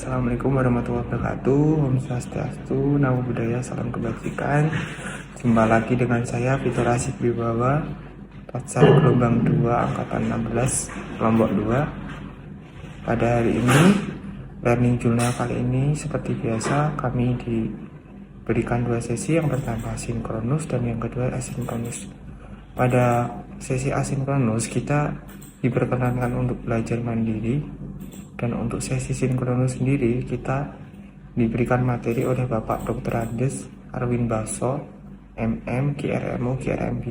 Assalamualaikum warahmatullahi wabarakatuh. Om Swastiastu, Namo Buddhaya, salam kebajikan. Jumpa lagi dengan saya Fitur Asyik Wibawa, Patsar gelombang 2 angkatan 16 kelompok 2. Pada hari ini learning journal kali ini seperti biasa kami diberikan dua sesi, yang pertama sinkronus dan yang kedua asinkronus. Pada sesi asinkronus kita diperkenankan untuk belajar mandiri, dan untuk sesi sinkronus sendiri kita diberikan materi oleh Bapak Dr. Andes Arwin Baso, MM, GRMU, GRMB.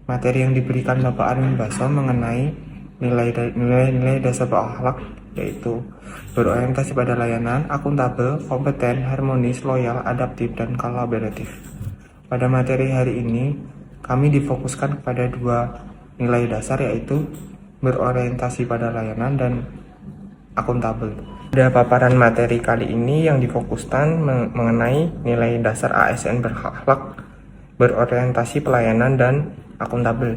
Materi yang diberikan Bapak Arwin Baso mengenai nilai-nilai dasar berakhlak, yaitu berorientasi pada layanan, akuntabel, kompeten, harmonis, loyal, adaptif, dan kolaboratif. Pada materi hari ini kami difokuskan kepada dua nilai dasar, yaitu berorientasi pada layanan dan akuntabel. Pada paparan materi kali ini yang difokuskan mengenai nilai dasar ASN berakhlak, berorientasi pelayanan, dan akuntabel.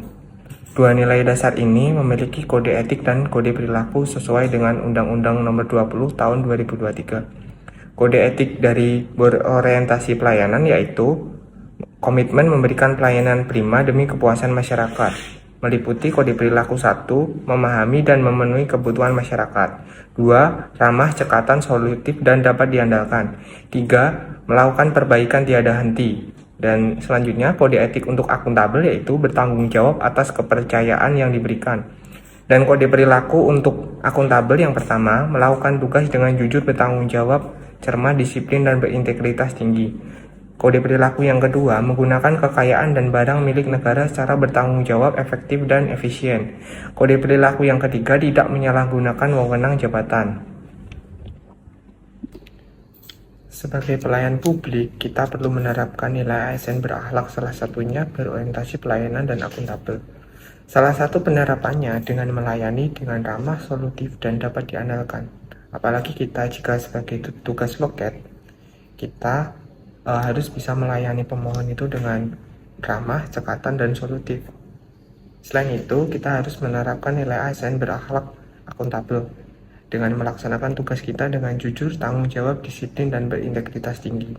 Dua nilai dasar ini memiliki kode etik dan kode perilaku sesuai dengan Undang-Undang Nomor 20 Tahun 2023. Kode etik dari berorientasi pelayanan yaitu komitmen memberikan pelayanan prima demi kepuasan masyarakat. Meliputi kode perilaku 1, memahami dan memenuhi kebutuhan masyarakat. 2, ramah, cekatan, solutif, dan dapat diandalkan. 3, melakukan perbaikan tiada henti. Dan selanjutnya kode etik untuk akuntabel yaitu bertanggung jawab atas kepercayaan yang diberikan. Dan kode perilaku untuk akuntabel yang pertama, melakukan tugas dengan jujur, bertanggung jawab, cermat, disiplin, dan berintegritas tinggi. Kode perilaku yang kedua, menggunakan kekayaan dan barang milik negara secara bertanggung jawab, efektif, dan efisien. Kode perilaku yang ketiga, tidak menyalahgunakan wewenang jabatan. Sebagai pelayan publik, kita perlu menerapkan nilai ASN berakhlak, salah satunya berorientasi pelayanan dan akuntabel. Salah satu penerapannya dengan melayani dengan ramah, solutif, dan dapat diandalkan. Apalagi kita jika sebagai tugas loket, kita harus bisa melayani pemohon itu dengan ramah, cekatan, dan solutif. Selain itu, kita harus menerapkan nilai ASN berakhlak, akuntabel dengan melaksanakan tugas kita dengan jujur, tanggung jawab, disiplin, dan berintegritas tinggi.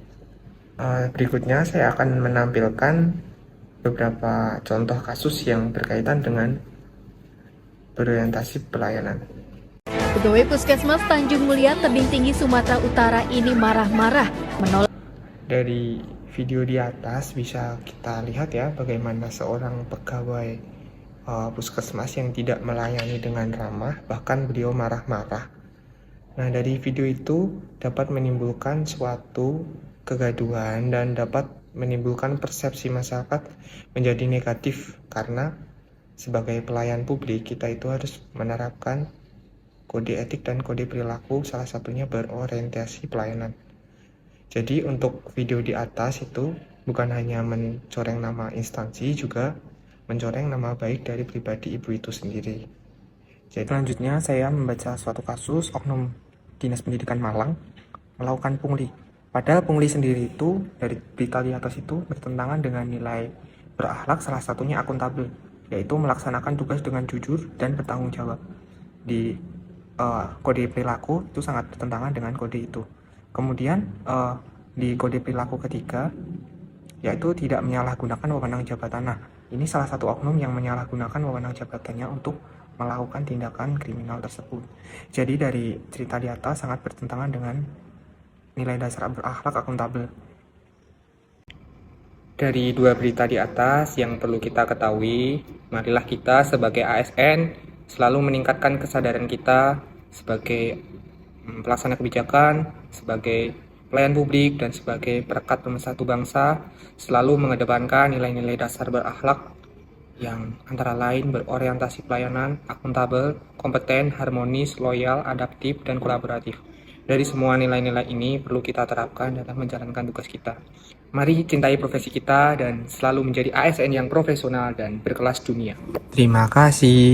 Berikutnya saya akan menampilkan beberapa contoh kasus yang berkaitan dengan berorientasi pelayanan. Pegawai Puskesmas Tanjung Mulia, Tebing Tinggi, Sumatera Utara ini marah-marah menolak. Dari video di atas bisa kita lihat ya bagaimana seorang pegawai puskesmas yang tidak melayani dengan ramah, bahkan beliau marah-marah. Nah, dari video itu dapat menimbulkan suatu kegaduhan dan dapat menimbulkan persepsi masyarakat menjadi negatif, karena sebagai pelayan publik kita itu harus menerapkan kode etik dan kode perilaku, salah satunya berorientasi pelayanan. Jadi untuk video di atas itu bukan hanya mencoreng nama instansi, juga mencoreng nama baik dari pribadi ibu itu sendiri. Jadi selanjutnya saya membaca suatu kasus oknum Dinas Pendidikan Malang melakukan pungli. Padahal pungli sendiri itu dari berita di atas itu bertentangan dengan nilai berakhlak, salah satunya akuntabel, yaitu melaksanakan tugas dengan jujur dan bertanggung jawab. Di kode perilaku itu sangat bertentangan dengan kode itu. Kemudian di kode perilaku ketiga yaitu tidak menyalahgunakan wewenang jabatan. Nah, ini salah satu oknum yang menyalahgunakan wewenang jabatannya untuk melakukan tindakan kriminal tersebut. Jadi dari cerita di atas sangat bertentangan dengan nilai dasar berakhlak, akuntabel. Dari dua berita di atas yang perlu kita ketahui, marilah kita sebagai ASN selalu meningkatkan kesadaran kita sebagai pelaksana kebijakan, sebagai pelayan publik, dan sebagai perekat pemersatu bangsa, selalu mengedepankan nilai-nilai dasar berakhlak yang antara lain berorientasi pelayanan, akuntabel, kompeten, harmonis, loyal, adaptif, dan kolaboratif. Dari semua nilai-nilai ini perlu kita terapkan dalam menjalankan tugas kita. Mari cintai profesi kita dan selalu menjadi ASN yang profesional dan berkelas dunia. Terima kasih.